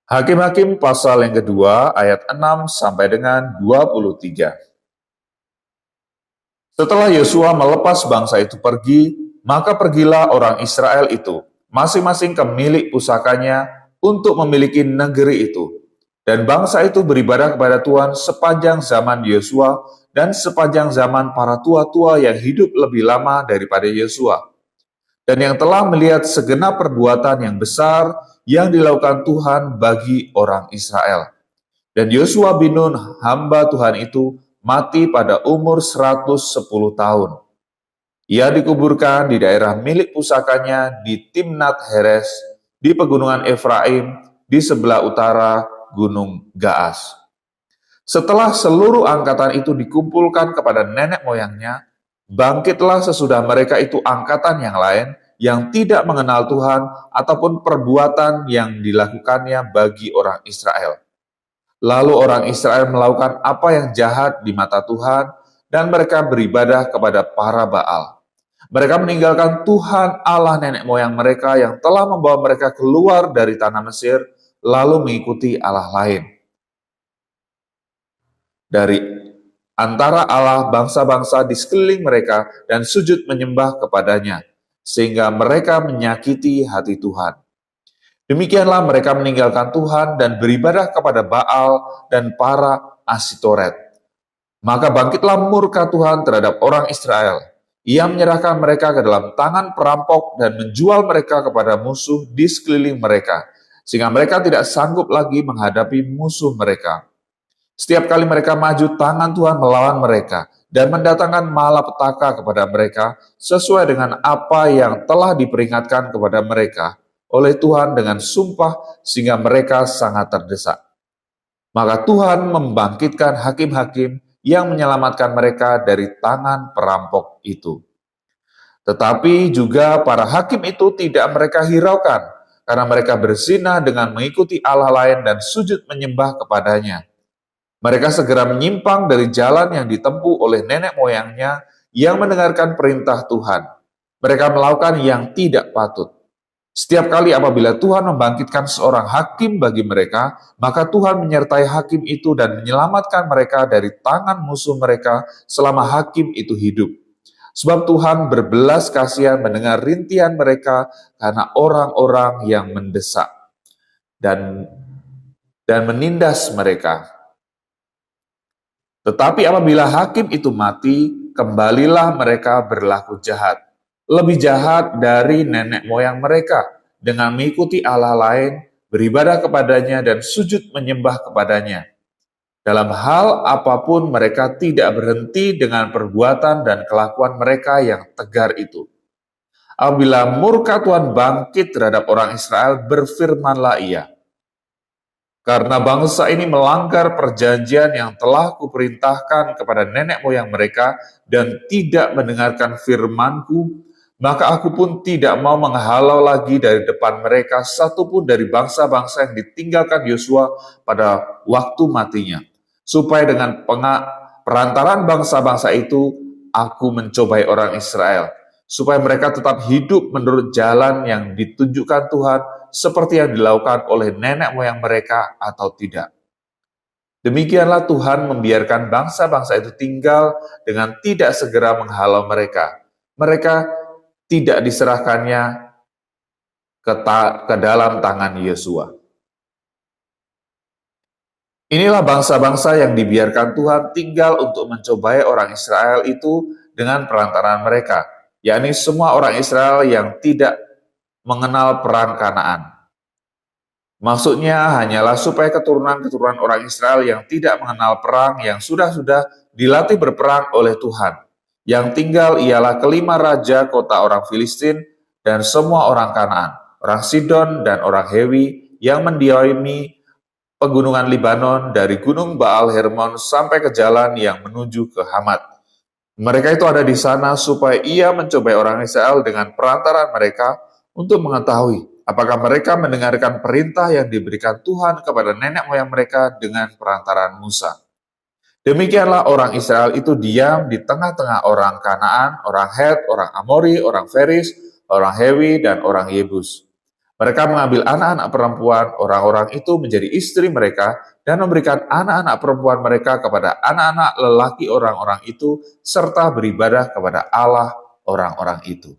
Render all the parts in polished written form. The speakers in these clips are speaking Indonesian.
Hakim-Hakim pasal yang kedua ayat 6 sampai dengan 23. Setelah Yosua melepas bangsa itu pergi, maka pergilah orang Israel itu, masing-masing ke milik pusakanya untuk memiliki negeri itu. Dan bangsa itu beribadah kepada Tuhan sepanjang zaman Yosua dan sepanjang zaman para tua-tua yang hidup lebih lama daripada Yosua. Dan yang telah melihat segenap perbuatan yang besar yang dilakukan Tuhan bagi orang Israel. Dan Yosua bin Nun, hamba Tuhan itu, mati pada umur 110 tahun. Ia dikuburkan di daerah milik pusakanya di Timnat Heres, di pegunungan Efraim, di sebelah utara Gunung Gaas. Setelah seluruh angkatan itu dikumpulkan kepada nenek moyangnya, bangkitlah sesudah mereka itu angkatan yang lain yang tidak mengenal Tuhan ataupun perbuatan yang dilakukannya bagi orang Israel. Lalu orang Israel melakukan apa yang jahat di mata Tuhan dan mereka beribadah kepada para Baal. Mereka meninggalkan Tuhan Allah nenek moyang mereka yang telah membawa mereka keluar dari tanah Mesir, lalu mengikuti Allah lain. Dari antara Allah bangsa-bangsa di sekeliling mereka dan sujud menyembah kepadanya, sehingga mereka menyakiti hati Tuhan. Demikianlah mereka meninggalkan Tuhan dan beribadah kepada Baal dan para Asitoret. Maka bangkitlah murka Tuhan terhadap orang Israel. Ia menyerahkan mereka ke dalam tangan perampok dan menjual mereka kepada musuh di sekeliling mereka, sehingga mereka tidak sanggup lagi menghadapi musuh mereka. Setiap kali mereka maju, tangan Tuhan melawan mereka dan mendatangkan malapetaka kepada mereka sesuai dengan apa yang telah diperingatkan kepada mereka oleh Tuhan dengan sumpah sehingga mereka sangat terdesak. Maka Tuhan membangkitkan hakim-hakim yang menyelamatkan mereka dari tangan perampok itu. Tetapi juga para hakim itu tidak mereka hiraukan, karena mereka berzina dengan mengikuti Allah lain dan sujud menyembah kepadanya. Mereka segera menyimpang dari jalan yang ditempuh oleh nenek moyangnya yang mendengarkan perintah Tuhan. Mereka melakukan yang tidak patut. Setiap kali apabila Tuhan membangkitkan seorang hakim bagi mereka, maka Tuhan menyertai hakim itu dan menyelamatkan mereka dari tangan musuh mereka selama hakim itu hidup. Sebab Tuhan berbelas kasihan mendengar rintihan mereka karena orang-orang yang mendesak dan menindas mereka. Tetapi apabila hakim itu mati, kembalilah mereka berlaku jahat. Lebih jahat dari nenek moyang mereka, dengan mengikuti Allah lain, beribadah kepadanya dan sujud menyembah kepadanya. Dalam hal apapun mereka tidak berhenti dengan perbuatan dan kelakuan mereka yang tegar itu. Apabila murka Tuhan bangkit terhadap orang Israel, berfirmanlah ia, karena bangsa ini melanggar perjanjian yang telah kuperintahkan kepada nenek moyang mereka dan tidak mendengarkan firman-Ku, maka aku pun tidak mau menghalau lagi dari depan mereka satupun dari bangsa-bangsa yang ditinggalkan Yosua pada waktu matinya, supaya dengan perantaran bangsa-bangsa itu aku mencobai orang Israel, supaya mereka tetap hidup menurut jalan yang ditunjukkan Tuhan seperti yang dilakukan oleh nenek moyang mereka atau tidak. Demikianlah Tuhan membiarkan bangsa-bangsa itu tinggal dengan tidak segera menghalau mereka. Mereka tidak diserahkannya ke dalam tangan Yosua. Inilah bangsa-bangsa yang dibiarkan Tuhan tinggal untuk mencobai orang Israel itu dengan perantaraan mereka, yakni semua orang Israel yang tidak mengenal perang Kanaan. Maksudnya hanyalah supaya keturunan-keturunan orang Israel yang tidak mengenal perang, yang sudah dilatih berperang oleh Tuhan. Yang tinggal ialah kelima raja kota orang Filistin dan semua orang Kanaan, orang Sidon dan orang Hewi yang mendiami pegunungan Libanon dari gunung Baal Hermon sampai ke jalan yang menuju ke Hamat. Mereka itu ada di sana supaya ia mencobai orang Israel dengan perantaraan mereka untuk mengetahui apakah mereka mendengarkan perintah yang diberikan Tuhan kepada nenek moyang mereka dengan perantaraan Musa. Demikianlah orang Israel itu diam di tengah-tengah orang Kanaan, orang Het, orang Amori, orang Feris, orang Hewi, dan orang Yebus. Mereka mengambil anak-anak perempuan orang-orang itu menjadi istri mereka dan memberikan anak-anak perempuan mereka kepada anak-anak lelaki orang-orang itu serta beribadah kepada Allah orang-orang itu.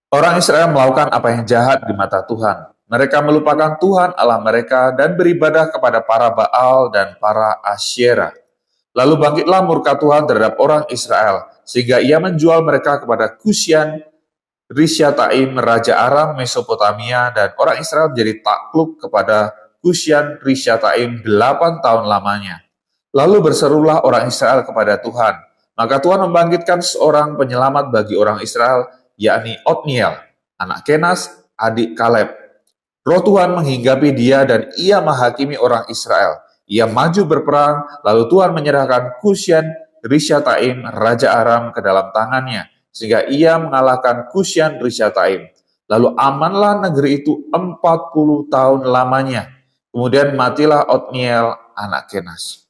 Orang Israel melakukan apa yang jahat di mata Tuhan. Mereka melupakan Tuhan Allah mereka dan beribadah kepada para Baal dan para Asyera. Lalu bangkitlah murka Tuhan terhadap orang Israel, sehingga ia menjual mereka kepada Kusyan Rishyataim, Raja Aram Mesopotamia, dan orang Israel menjadi takluk kepada Kusyan Rishyataim 8 tahun lamanya. Lalu berserulah orang Israel kepada Tuhan. Maka Tuhan membangkitkan seorang penyelamat bagi orang Israel, yakni Otniel, anak Kenas, adik Kaleb. Roh Tuhan menghinggapi dia dan ia menghakimi orang Israel. Ia maju berperang, lalu Tuhan menyerahkan Kusyan Rishyataim, Raja Aram, ke dalam tangannya, sehingga ia mengalahkan Kusyan Rishyataim. Lalu amanlah negeri itu 40 tahun lamanya. Kemudian matilah Otniel, anak Kenas.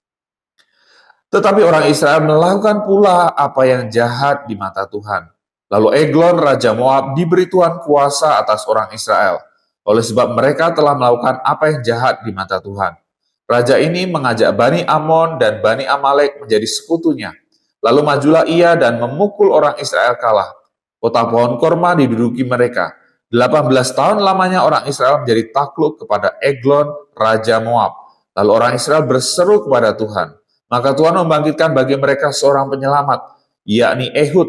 Tetapi orang Israel melakukan pula apa yang jahat di mata Tuhan. Lalu Eglon, Raja Moab, diberi Tuhan kuasa atas orang Israel, oleh sebab mereka telah melakukan apa yang jahat di mata Tuhan. Raja ini mengajak Bani Amon dan Bani Amalek menjadi sekutunya. Lalu majulah ia dan memukul orang Israel kalah. Kota pohon korma diduduki mereka. 18 tahun lamanya orang Israel menjadi takluk kepada Eglon, Raja Moab. Lalu orang Israel berseru kepada Tuhan. Maka Tuhan membangkitkan bagi mereka seorang penyelamat, yakni Ehud,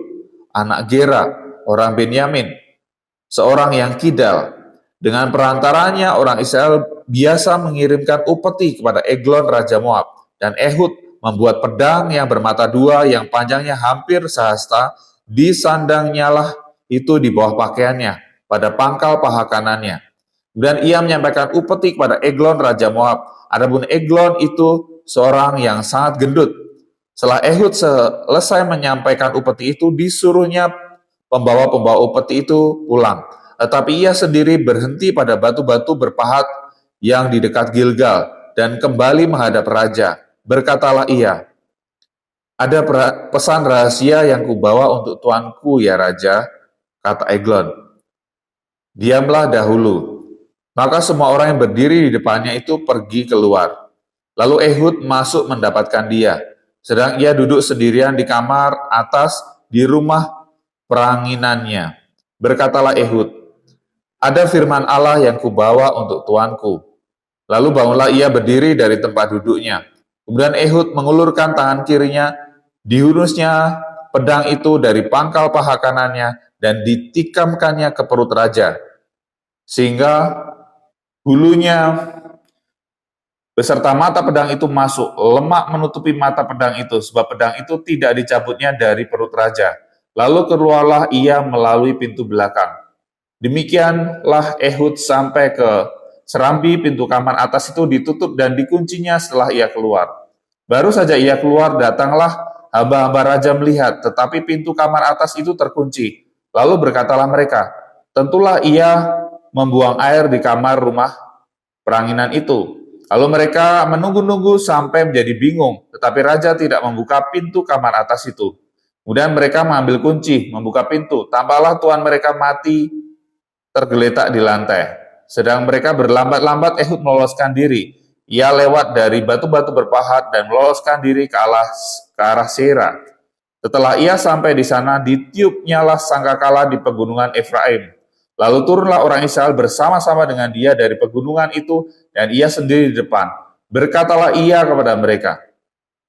anak Gera, orang Benyamin, seorang yang kidal. Dengan perantaranya orang Israel biasa mengirimkan upeti kepada Eglon, Raja Moab, dan Ehud membuat pedang yang bermata dua yang panjangnya hampir sehasta, disandangnya lah itu di bawah pakaiannya, pada pangkal paha kanannya. Dan ia menyampaikan upeti kepada Eglon, Raja Moab. Adapun Eglon itu seorang yang sangat gendut. Setelah Ehud selesai menyampaikan upeti itu, disuruhnya pembawa-pembawa upeti itu pulang. Tetapi ia sendiri berhenti pada batu-batu berpahat yang di dekat Gilgal dan kembali menghadap raja. Berkatalah ia, ada pesan rahasia yang kubawa untuk tuanku ya raja, kata Eglon. Diamlah dahulu. Maka semua orang yang berdiri di depannya itu pergi keluar. Lalu Ehud masuk mendapatkan dia. Sedang ia duduk sendirian di kamar atas di rumah peranginannya. Berkatalah Ehud, ada firman Allah yang kubawa untuk tuanku. Lalu bangunlah ia berdiri dari tempat duduknya. Kemudian Ehud mengulurkan tangan kirinya, dihunusnya pedang itu dari pangkal paha kanannya dan ditikamkannya ke perut raja. Sehingga bulunya beserta mata pedang itu masuk, lemak menutupi mata pedang itu, sebab pedang itu tidak dicabutnya dari perut raja. Lalu keluarlah ia melalui pintu belakang. Demikianlah Ehud sampai ke serambi pintu kamar atas itu ditutup dan dikuncinya setelah ia keluar. Baru saja ia keluar, datanglah hamba-hamba raja melihat, tetapi pintu kamar atas itu terkunci. Lalu berkatalah mereka, tentulah ia membuang air di kamar rumah peranginan itu. Lalu mereka menunggu-nunggu sampai menjadi bingung, tetapi raja tidak membuka pintu kamar atas itu. Kemudian mereka mengambil kunci, membuka pintu. Tampaklah tuan mereka mati tergeletak di lantai. Sedang mereka berlambat-lambat, Ehud meloloskan diri. Ia lewat dari batu-batu berpahat dan meloloskan diri ke arah Sera. Setelah ia sampai di sana, ditiupnyalah sangkakala di pegunungan Efraim. Lalu turunlah orang Israel bersama-sama dengan dia dari pegunungan itu, dan ia sendiri di depan. Berkatalah ia kepada mereka,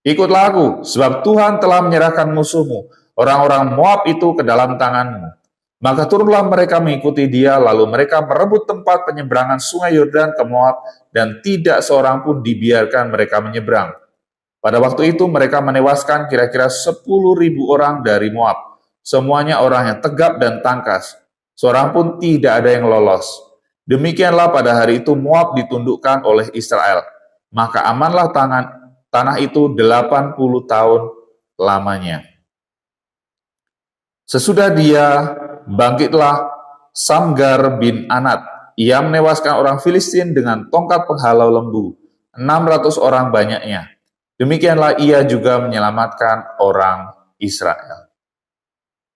ikutlah aku, sebab Tuhan telah menyerahkan musuhmu, orang-orang Moab itu ke dalam tanganmu. Maka turunlah mereka mengikuti dia, lalu mereka merebut tempat penyeberangan sungai Yordan ke Moab, dan tidak seorang pun dibiarkan mereka menyeberang. Pada waktu itu mereka menewaskan kira-kira 10.000 orang dari Moab. Semuanya orang yang tegap dan tangkas. Seorang pun tidak ada yang lolos. Demikianlah pada hari itu Moab ditundukkan oleh Israel. Maka amanlah tanah itu 80 tahun lamanya. Sesudah dia, bangkitlah Samgar bin Anat. Ia menewaskan orang Filistin dengan tongkat penghalau lembu, 600 orang banyaknya. Demikianlah ia juga menyelamatkan orang Israel.